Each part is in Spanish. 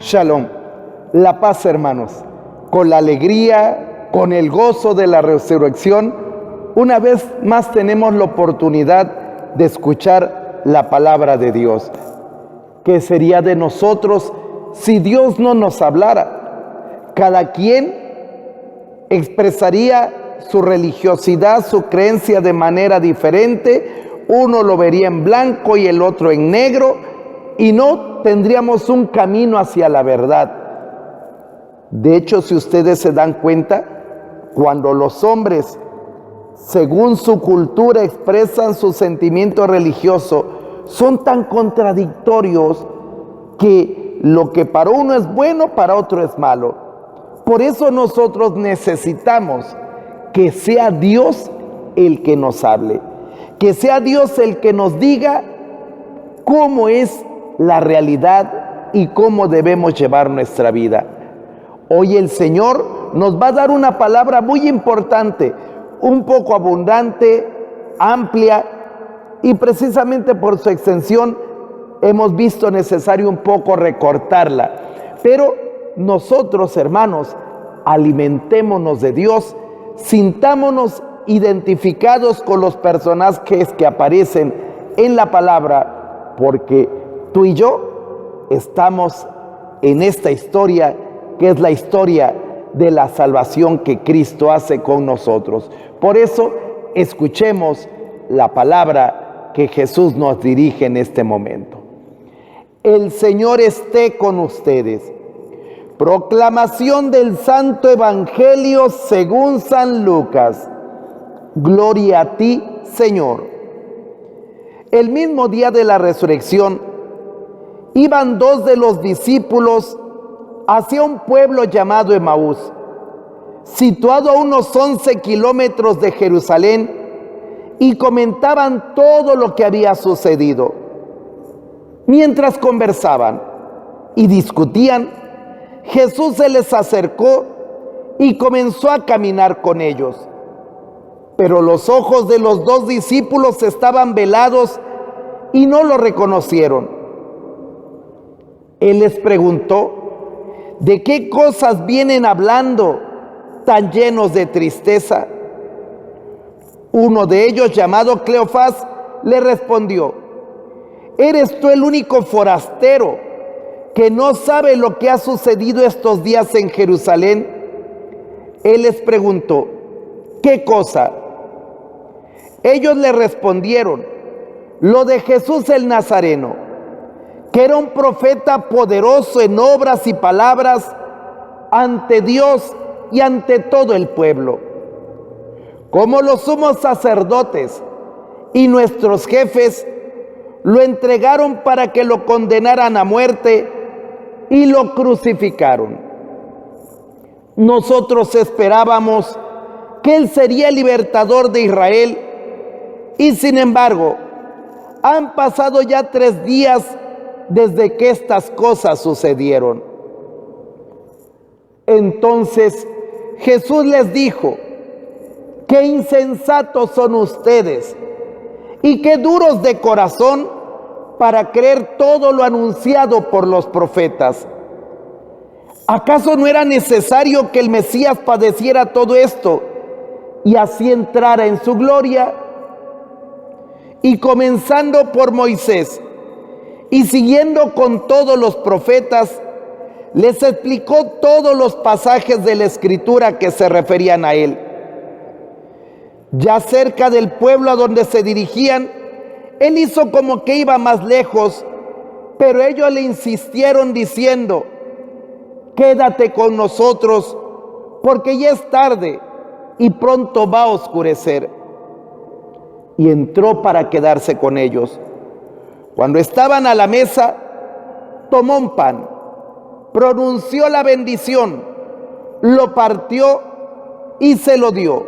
Shalom, la paz, hermanos, con la alegría, con el gozo de la resurrección, una vez más tenemos la oportunidad de escuchar la palabra de Dios. ¿Qué sería de nosotros si Dios no nos hablara? Cada quien expresaría su religiosidad, su creencia de manera diferente. Uno lo vería en blanco y el otro en negro, y no tendríamos un camino hacia la verdad. De hecho, si ustedes se dan cuenta, cuando los hombres, según su cultura, expresan su sentimiento religioso, son tan contradictorios que lo que para uno es bueno, para otro es malo. Por eso nosotros necesitamos que sea Dios el que nos hable, que sea Dios el que nos diga cómo es la realidad y cómo debemos llevar nuestra vida. Hoy el Señor nos va a dar una palabra muy importante, un poco abundante, amplia, y precisamente por su extensión hemos visto necesario un poco recortarla. Pero nosotros, hermanos, alimentémonos de Dios, sintámonos identificados con los personajes que aparecen en la palabra, porque tú y yo estamos en esta historia, que es la historia de la salvación que Cristo hace con nosotros. Por eso, escuchemos la palabra que Jesús nos dirige en este momento. El Señor esté con ustedes. Proclamación del Santo Evangelio según San Lucas. Gloria a ti, Señor. El mismo día de la resurrección, iban dos de los discípulos hacia un pueblo llamado Emaús, situado a unos 11 kilómetros de Jerusalén, y comentaban todo lo que había sucedido. Mientras conversaban y discutían, Jesús se les acercó y comenzó a caminar con ellos. Pero los ojos de los dos discípulos estaban velados y no lo reconocieron. Él les preguntó: ¿de qué cosas vienen hablando tan llenos de tristeza? Uno de ellos, llamado Cleofás, le respondió: ¿eres tú el único forastero que no sabe lo que ha sucedido estos días en Jerusalén? Él les preguntó: ¿qué cosa? Ellos le respondieron: lo de Jesús el Nazareno, que era un profeta poderoso en obras y palabras ante Dios y ante todo el pueblo. Como los sumos sacerdotes y nuestros jefes lo entregaron para que lo condenaran a muerte y lo crucificaron. Nosotros esperábamos que Él sería el libertador de Israel, y sin embargo, han pasado ya 3 días desde que estas cosas sucedieron. Entonces Jesús les dijo: qué insensatos son ustedes y qué duros de corazón para creer todo lo anunciado por los profetas. ¿Acaso no era necesario que el Mesías padeciera todo esto y así entrara en su gloria? Y comenzando por Moisés y siguiendo con todos los profetas, les explicó todos los pasajes de la Escritura que se referían a él. Ya cerca del pueblo a donde se dirigían, él hizo como que iba más lejos, pero ellos le insistieron diciendo: quédate con nosotros, porque ya es tarde y pronto va a oscurecer. Y entró para quedarse con ellos. Cuando estaban a la mesa, tomó un pan, pronunció la bendición, lo partió y se lo dio.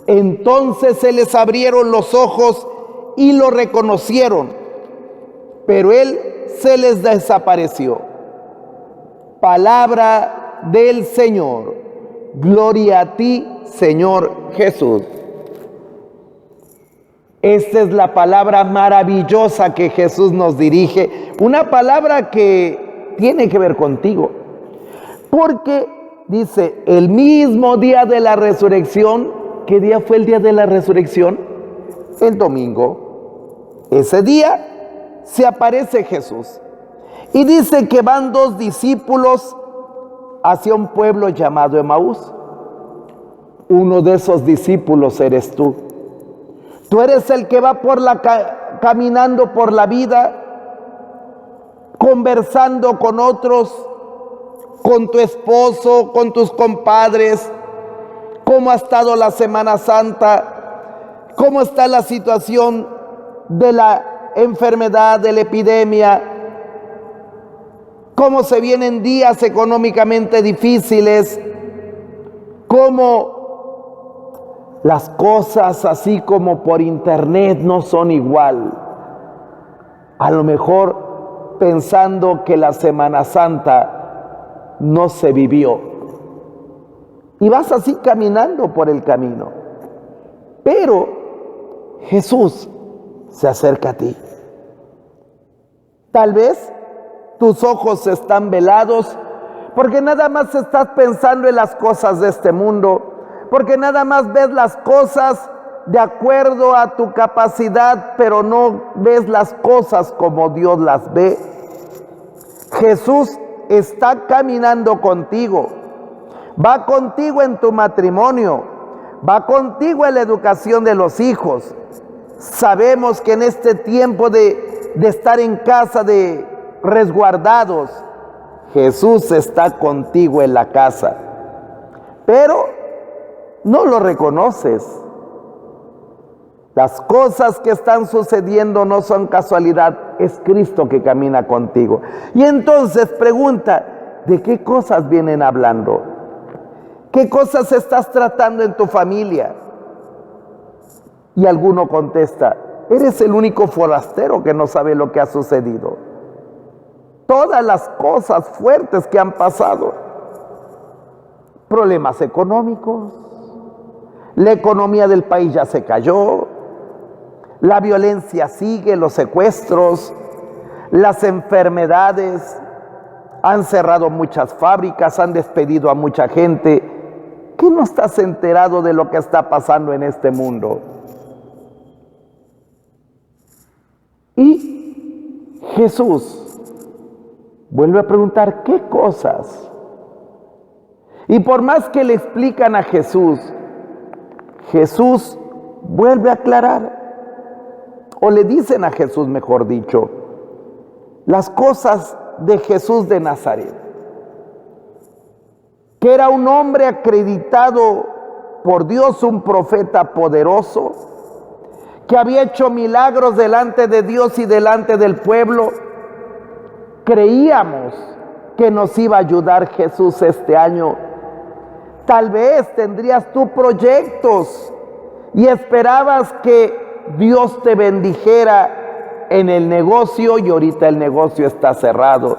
Entonces se les abrieron los ojos y lo reconocieron, pero él se les desapareció. Palabra del Señor. Gloria a ti, Señor Jesús. Esta es la palabra maravillosa que Jesús nos dirige, una palabra que tiene que ver contigo. Porque dice, el mismo día de la resurrección, ¿qué día fue el día de la resurrección? El domingo. Ese día se aparece Jesús. Y dice que van dos discípulos hacia un pueblo llamado Emaús. Uno de esos discípulos eres tú. Tú eres el que va caminando por la vida, conversando con otros, con tu esposo, con tus compadres, cómo ha estado la Semana Santa, cómo está la situación de la enfermedad, de la epidemia, cómo se vienen días económicamente difíciles, cómo las cosas así como por internet no son igual. A lo mejor pensando que la Semana Santa no se vivió. Y vas así caminando por el camino. Pero Jesús se acerca a ti. Tal vez tus ojos están velados porque nada más estás pensando en las cosas de este mundo, porque nada más ves las cosas de acuerdo a tu capacidad, pero no ves las cosas como Dios las ve. Jesús está caminando contigo, va contigo en tu matrimonio, va contigo en la educación de los hijos. Sabemos que en este tiempo de estar en casa, de resguardados, Jesús está contigo en la casa, pero no lo reconoces. Las cosas que están sucediendo no son casualidad, es Cristo que camina contigo. Y entonces pregunta, ¿de qué cosas vienen hablando? ¿Qué cosas estás tratando en tu familia? Y alguno contesta, eres el único forastero que no sabe lo que ha sucedido. Todas las cosas fuertes que han pasado, problemas económicos, la economía del país ya se cayó, la violencia sigue, los secuestros, las enfermedades, han cerrado muchas fábricas, han despedido a mucha gente. ¿Qué no estás enterado de lo que está pasando en este mundo? Y Jesús vuelve a preguntar, ¿qué cosas? Y por más que le explican a Jesús, Jesús vuelve a aclarar, o le dicen a Jesús, mejor dicho, las cosas de Jesús de Nazaret, que era un hombre acreditado por Dios, un profeta poderoso, que había hecho milagros delante de Dios y delante del pueblo. Creíamos que nos iba a ayudar Jesús este año. Tal vez tendrías tú proyectos y esperabas que Dios te bendijera en el negocio y ahorita el negocio está cerrado.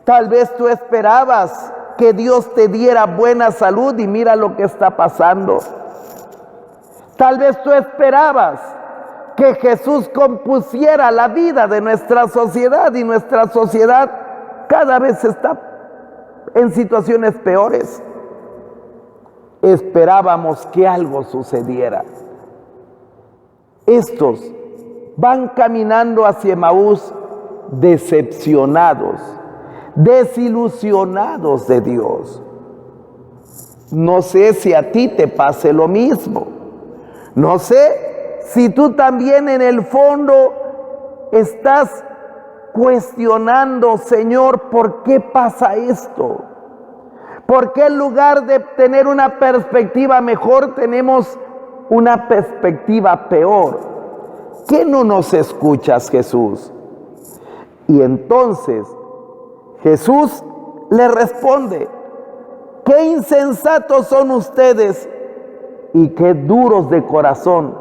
Tal vez tú esperabas que Dios te diera buena salud y mira lo que está pasando. Tal vez tú esperabas que Jesús compusiera la vida de nuestra sociedad y nuestra sociedad cada vez está en situaciones peores. Esperábamos que algo sucediera. Estos van caminando hacia Emaús decepcionados, desilusionados de Dios. No sé si a ti te pase lo mismo. No sé si tú también en el fondo estás cuestionando, Señor, ¿por qué pasa esto? ¿Por qué en lugar de tener una perspectiva mejor tenemos una perspectiva peor? ¿Qué no nos escuchas, Jesús? Y entonces Jesús le responde, qué insensatos son ustedes y qué duros de corazón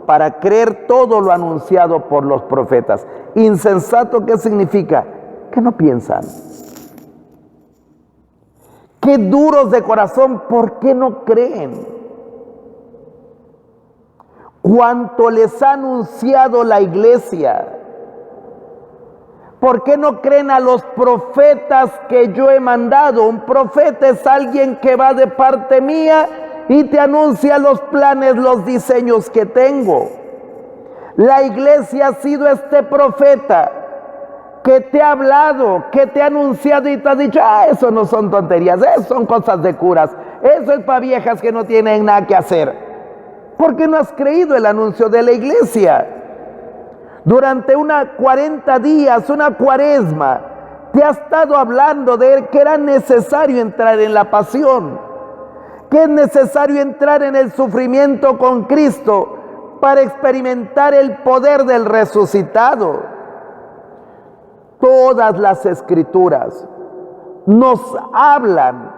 para creer todo lo anunciado por los profetas. Insensato, ¿qué significa? Que no piensan. Qué duros de corazón, ¿por qué no creen? Cuanto les ha anunciado la iglesia, ¿Por qué no creen a los profetas que yo he mandado? Un profeta es alguien que va de parte mía y te anuncia los planes, los diseños que tengo. La iglesia ha sido este profeta que te ha hablado, que te ha anunciado y te ha dicho, eso no son tonterías, eso son cosas de curas, eso es para viejas que no tienen nada que hacer. ¿Por qué no has creído el anuncio de la iglesia? Durante 40 días, una cuaresma, te ha estado hablando de que era necesario entrar en la pasión, que es necesario entrar en el sufrimiento con Cristo para experimentar el poder del resucitado. Todas las escrituras nos hablan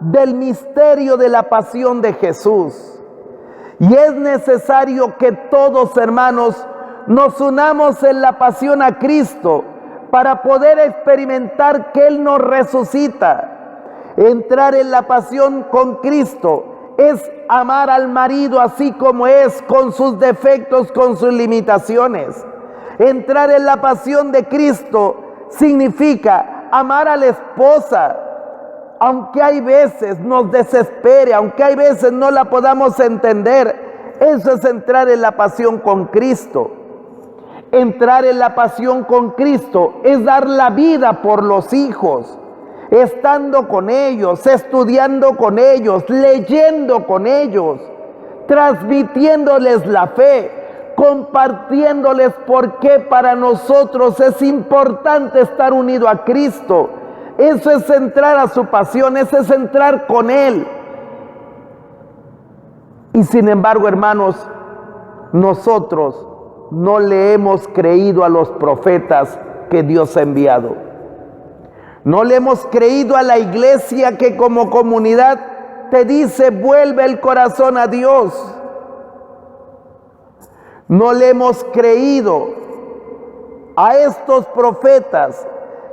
del misterio de la pasión de Jesús. Y es necesario que todos, hermanos, nos unamos en la pasión a Cristo para poder experimentar que Él nos resucita. Entrar en la pasión con Cristo es amar al marido así como es, con sus defectos, con sus limitaciones. Entrar en la pasión de Cristo significa amar a la esposa, aunque hay veces nos desespere, aunque hay veces no la podamos entender. Eso es entrar en la pasión con Cristo. Entrar en la pasión con Cristo es dar la vida por los hijos, estando con ellos, estudiando con ellos, leyendo con ellos, transmitiéndoles la fe, compartiéndoles por qué para nosotros es importante estar unido a Cristo. Eso es entrar a su pasión, eso es entrar con Él. Y sin embargo, hermanos, nosotros no le hemos creído a los profetas que Dios ha enviado. No le hemos creído a la iglesia que como comunidad te dice, vuelve el corazón a Dios. No le hemos creído a estos profetas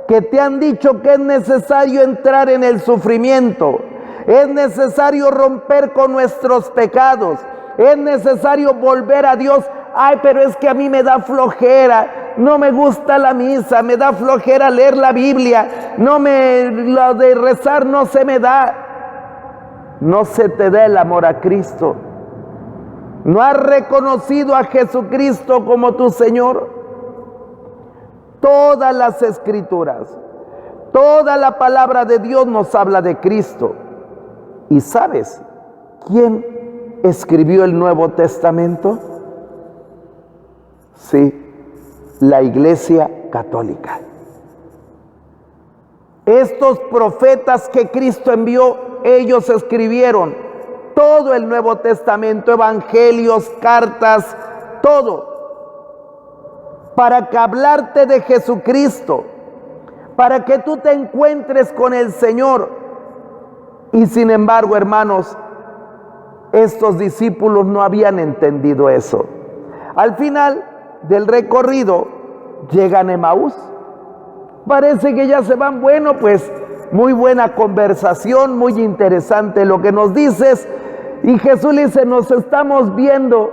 que te han dicho que es necesario entrar en el sufrimiento, es necesario romper con nuestros pecados, es necesario volver a Dios. Ay, pero es que a mí me da flojera, no me gusta la misa, me da flojera leer la Biblia, lo de rezar no se me da. No se te da el amor a Cristo. ¿No has reconocido a Jesucristo como tu Señor? Todas las escrituras, toda la palabra de Dios nos habla de Cristo. ¿Y sabes quién escribió el Nuevo Testamento? Sí, la Iglesia Católica. Estos profetas que Cristo envió, ellos escribieron todo el Nuevo Testamento, evangelios, cartas, todo, para que hablarte de Jesucristo, para que tú te encuentres con el Señor. Y sin embargo, hermanos, estos discípulos no habían entendido eso. Al final del recorrido llegan a Emaús. Parece que ya se van. Bueno, pues muy buena conversación, muy interesante lo que nos dices. Y Jesús le dice, nos estamos viendo.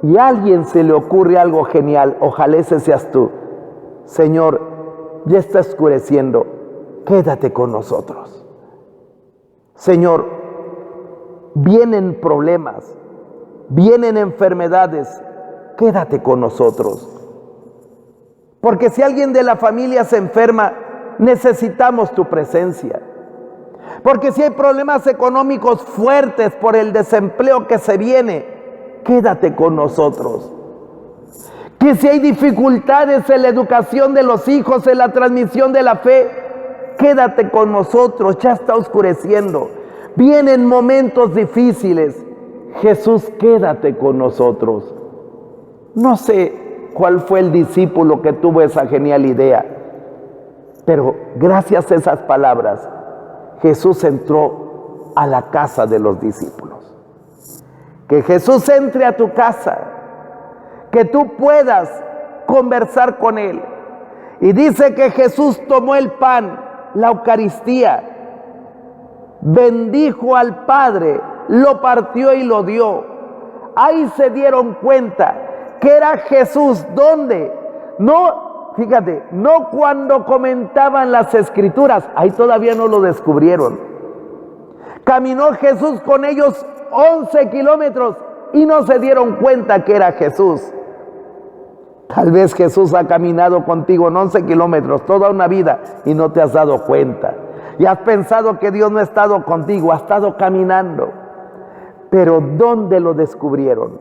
Y a alguien se le ocurre algo genial. Ojalá ese seas tú. Señor, ya está oscureciendo, quédate con nosotros. Señor, vienen problemas, vienen enfermedades, quédate con nosotros. Porque si alguien de la familia se enferma, necesitamos tu presencia. Porque si hay problemas económicos fuertes por el desempleo que se viene, quédate con nosotros. Que si hay dificultades en la educación de los hijos, en la transmisión de la fe, quédate con nosotros, ya está oscureciendo. Vienen momentos difíciles. Jesús, quédate con nosotros. No sé cuál fue el discípulo que tuvo esa genial idea, pero gracias a esas palabras, Jesús entró a la casa de los discípulos. Que Jesús entre a tu casa, que tú puedas conversar con Él. Y dice que Jesús tomó el pan, la Eucaristía, bendijo al Padre, lo partió y lo dio. Ahí se dieron cuenta que era Jesús. ¿Dónde? No fíjate, no cuando comentaban las escrituras, ahí todavía no lo descubrieron. Caminó Jesús con ellos 11 kilómetros y no se dieron cuenta que era Jesús. Tal vez Jesús ha caminado contigo en 11 kilómetros toda una vida y no te has dado cuenta. Y has pensado que Dios no ha estado contigo, ha estado caminando. Pero ¿dónde lo descubrieron?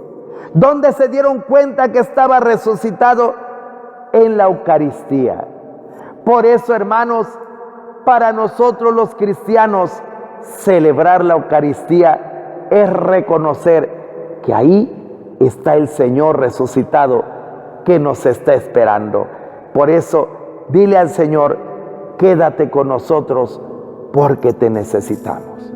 ¿Dónde se dieron cuenta que estaba resucitado? En la Eucaristía. Por eso, hermanos, para nosotros los cristianos, celebrar la Eucaristía es reconocer que ahí está el Señor resucitado que nos está esperando. Por eso, dile al Señor, quédate con nosotros porque te necesitamos.